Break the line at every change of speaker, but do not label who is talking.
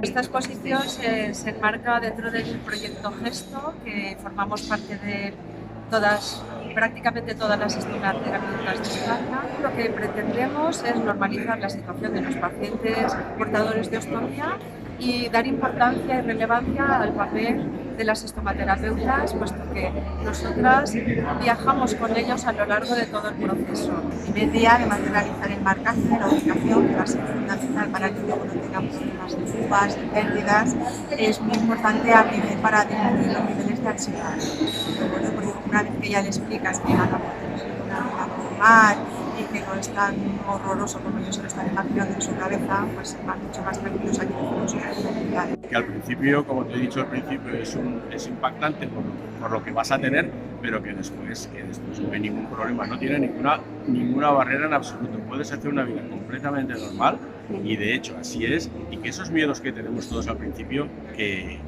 Esta exposición se enmarca dentro del proyecto Gesto, que formamos parte de prácticamente todas las estomaterapeutas de España. Lo que pretendemos es normalizar la situación de los pacientes portadores de ostomía y dar importancia y relevancia al papel de las estomaterapeutas, puesto que nosotras viajamos con ellos a lo largo de todo el proceso.
En primer día, además de realizar el marcaje de la ubicación, que va a ser fundamental para que luego no tengan problemas de fugas, de pérdidas, es muy importante aprender para disminuir los niveles de ansiedad. Porque una vez que ya le explicas que van a poder tener una vida normal y que no es tan horroroso como ellos se lo están imaginando en su cabeza, pues van mucho más tranquilos aquí con sus necesidades.
Que al principio, como te he dicho al principio, es impactante por lo que vas a tener, pero que después no hay ningún problema, no tiene ninguna barrera en absoluto. Puedes hacer una vida completamente normal y de hecho así es, y que esos miedos que tenemos todos al principio, que